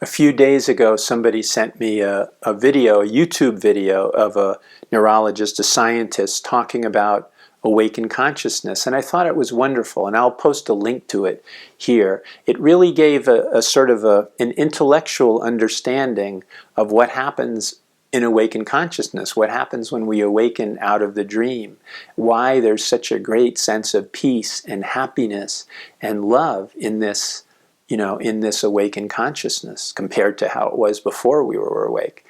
A few days ago, somebody sent me a YouTube video of a neurologist, a scientist, talking about awakened consciousness. And I thought it was wonderful, and I'll post a link to it here. It really gave a sort of an intellectual understanding of what happens in awakened consciousness, what happens when we awaken out of the dream, why there's such a great sense of peace and happiness and love in this, in this awakened consciousness compared to how it was before we were awake.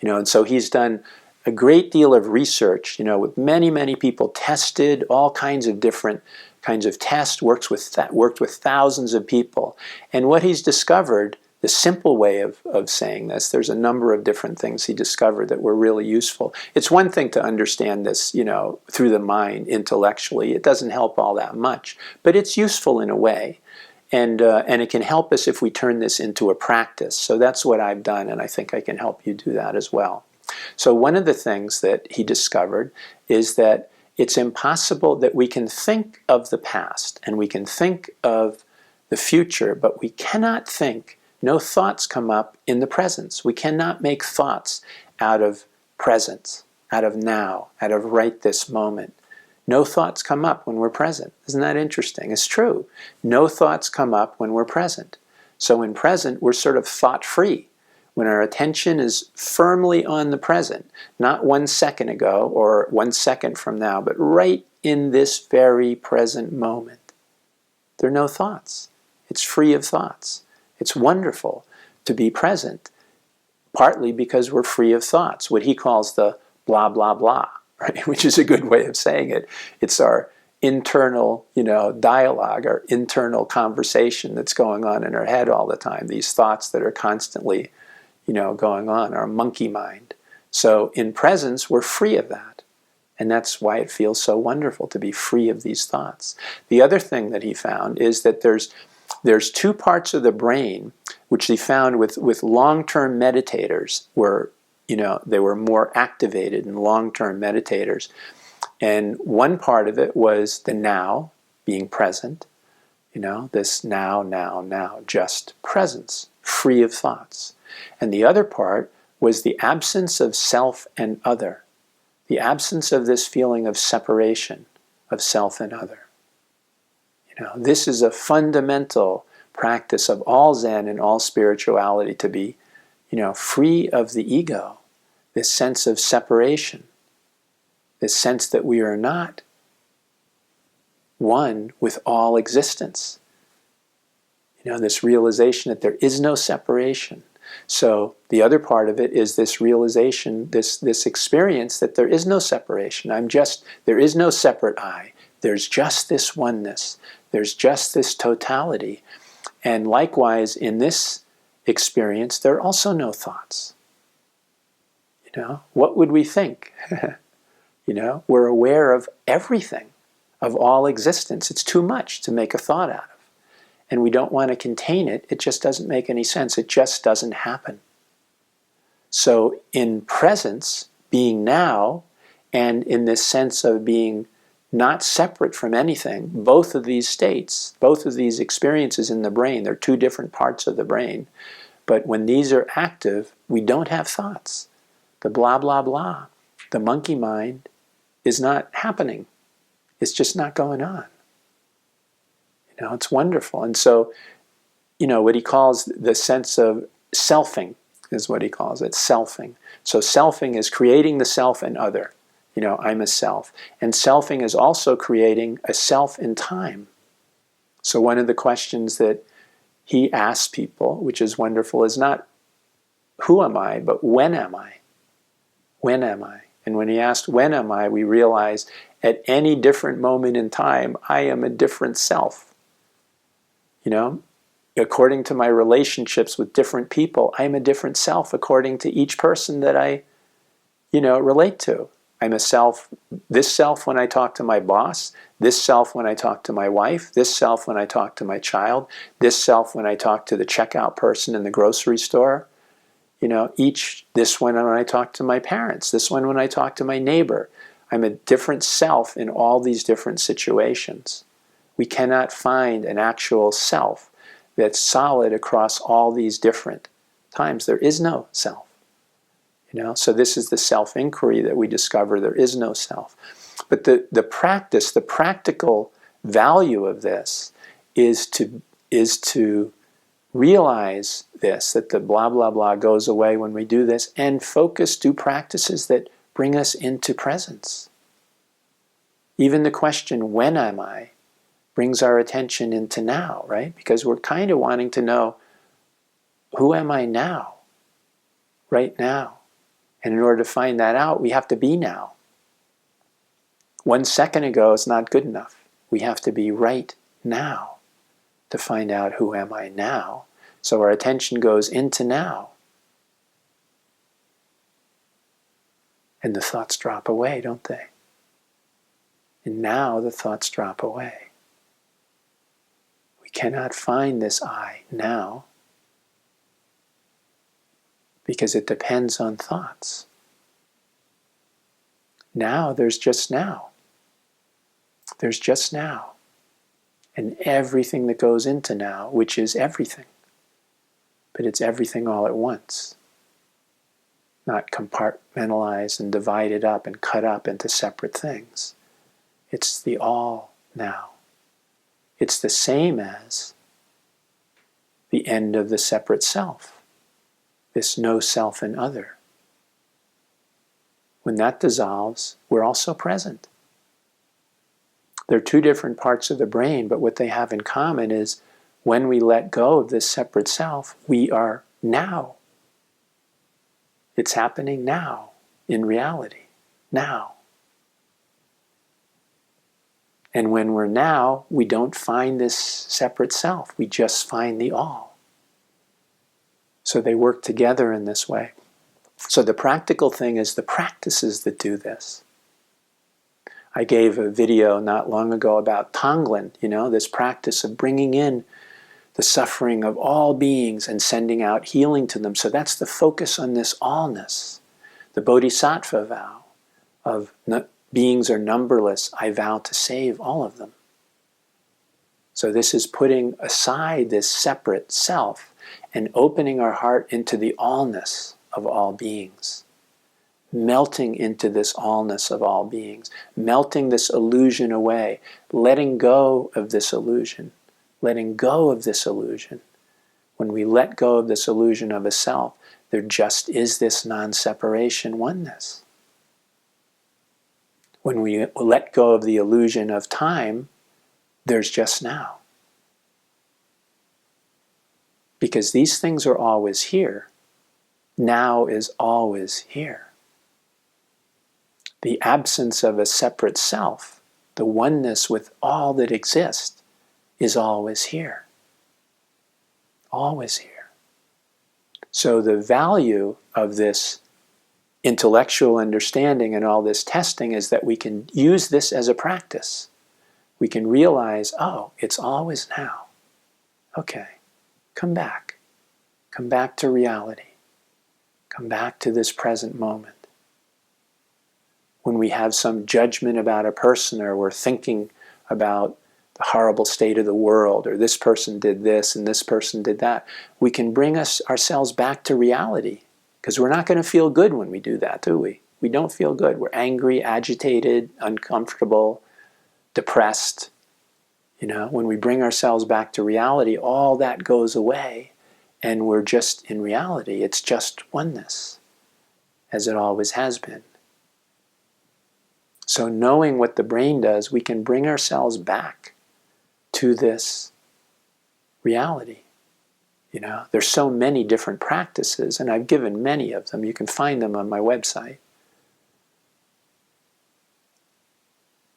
And so he's done a great deal of research, with many people, tested all kinds of different kinds of tests, worked with thousands of people. And what he's discovered, the simple way of saying this, there's a number of different things he discovered that were really useful. It's one thing to understand this, through the mind intellectually. It doesn't help all that much, but it's useful in a way. And it can help us if we turn this into a practice. So that's what I've done, and I think I can help you do that as well. So one of the things that he discovered is that it's impossible that we can think of the past and we can think of the future, but we cannot think, no thoughts come up in the presence. We cannot make thoughts out of presence, out of now, out of right this moment. No thoughts come up when we're present. Isn't that interesting? It's true. No thoughts come up when we're present. So in present, we're sort of thought-free. When our attention is firmly on the present, not 1 second ago or 1 second from now, but right in this very present moment, there are no thoughts. It's free of thoughts. It's wonderful to be present, partly because we're free of thoughts, what he calls the blah, blah, blah, right? Which is a good way of saying it. It's our internal, dialogue, our internal conversation that's going on in our head all the time, these thoughts that are constantly going on, our monkey mind. So in presence, we're free of that. And that's why it feels so wonderful to be free of these thoughts. The other thing that he found is that there's two parts of the brain which he found with long-term meditators were, they were more activated in long-term meditators. And one part of it was the now, being present, this now, just presence, free of thoughts. And the other part was the absence of self and other, the absence of this feeling of separation of self and other. This is a fundamental practice of all Zen and all spirituality, to be, free of the ego, this sense of separation, this sense that we are not one with all existence. This realization that there is no separation. So the other part of it is this realization, this experience that there is no separation. There is no separate I. There's just this oneness. There's just this totality. And likewise, in this experience, there are also no thoughts. What would we think? We're aware of everything, of all existence. It's too much to make a thought out of. And we don't want to contain it. It just doesn't make any sense. It just doesn't happen. So in presence, being now, and in this sense of being not separate from anything, both of these states, both of these experiences in the brain, they're two different parts of the brain. But when these are active, we don't have thoughts. The blah, blah, blah, the monkey mind is not happening. It's just not going on. It's wonderful. And so, what he calls the sense of selfing is what he calls it, selfing. So selfing is creating the self and other. I'm a self. And selfing is also creating a self in time. So one of the questions that he asks people, which is wonderful, is not who am I, but when am I? When am I? And when he asked when am I, we realize at any different moment in time, I am a different self. According to my relationships with different people, I'm a different self according to each person that I, relate to. I'm a self, this self when I talk to my boss, this self when I talk to my wife, this self when I talk to my child, this self when I talk to the checkout person in the grocery store. This one when I talk to my parents, this one when I talk to my neighbor. I'm a different self in all these different situations. We cannot find an actual self that's solid across all these different times, there is no self. So this is the self-inquiry that we discover there is no self. But the practice, the practical value of this is to realize this, that the blah, blah, blah goes away when we do this, and do practices that bring us into presence. Even the question, when am I, brings our attention into now, right? Because we're kind of wanting to know, who am I now? Right now. And in order to find that out, we have to be now. 1 second ago is not good enough. We have to be right now to find out who am I now. So our attention goes into now. And the thoughts drop away, don't they? And now the thoughts drop away. We cannot find this I now because it depends on thoughts. Now there's just now. There's just now. And everything that goes into now, which is everything. But it's everything all at once. Not compartmentalized and divided up and cut up into separate things. It's the all now. It's the same as the end of the separate self. This no self and other. When that dissolves, we're also present. They're two different parts of the brain, but what they have in common is when we let go of this separate self, we are now. It's happening now, in reality, now. And when we're now, we don't find this separate self, we just find the all. So they work together in this way. So the practical thing is the practices that do this. I gave a video not long ago about Tonglen, this practice of bringing in the suffering of all beings and sending out healing to them. So that's the focus on this allness. The Bodhisattva vow of beings are numberless, I vow to save all of them. So this is putting aside this separate self and opening our heart into the allness of all beings. Melting into this allness of all beings, melting this illusion away, letting go of this illusion, letting go of this illusion. When we let go of this illusion of a self, there just is this non-separation oneness. When we let go of the illusion of time, there's just now. Because these things are always here. Now is always here. The absence of a separate self, the oneness with all that exists, is always here. Always here. So the value of this intellectual understanding and all this testing is that we can use this as a practice. We can realize, oh, it's always now. Okay, come back. Come back to reality. Come back to this present moment. When we have some judgment about a person, or we're thinking about the horrible state of the world, or this person did this and this person did that, we can bring ourselves back to reality, because we're not going to feel good when we do that, do we? We don't feel good. We're angry, agitated, uncomfortable, depressed. When we bring ourselves back to reality, all that goes away, and we're just in reality. It's just oneness, as it always has been. So knowing what the brain does, we can bring ourselves back to this reality. There's so many different practices, and I've given many of them. You can find them on my website.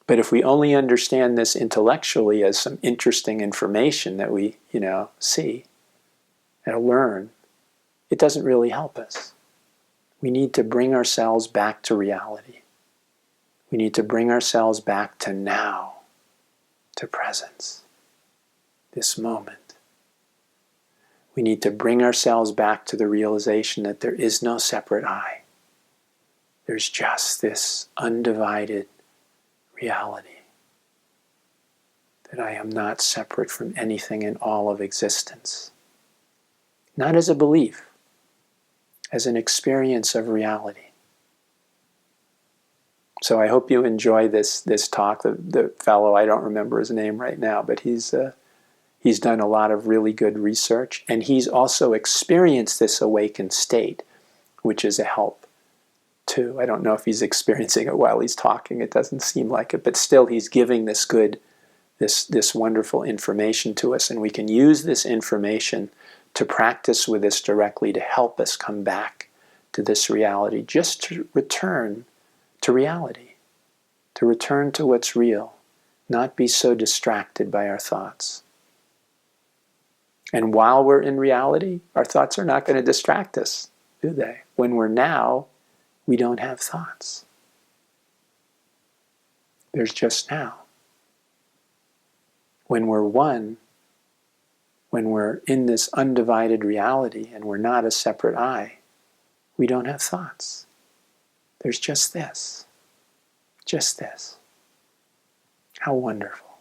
But if we only understand this intellectually as some interesting information that we, see and learn, it doesn't really help us. We need to bring ourselves back to reality. We need to bring ourselves back to now, to presence, this moment. We need to bring ourselves back to the realization that there is no separate I. There's just this undivided reality, that I am not separate from anything in all of existence. Not as a belief, as an experience of reality. So I hope you enjoy this talk. The fellow, I don't remember his name right now, but he's done a lot of really good research, and he's also experienced this awakened state, which is a help too. I don't know if he's experiencing it while he's talking. It doesn't seem like it, but still he's giving this wonderful information to us, and we can use this information to practice with this directly to help us come back to this reality, just to return to reality, to return to what's real, not be so distracted by our thoughts. And while we're in reality, our thoughts are not going to distract us, do they? When we're now, we don't have thoughts. There's just now. When we're one, when we're in this undivided reality and we're not a separate I, we don't have thoughts. There's just this. Just this. How wonderful.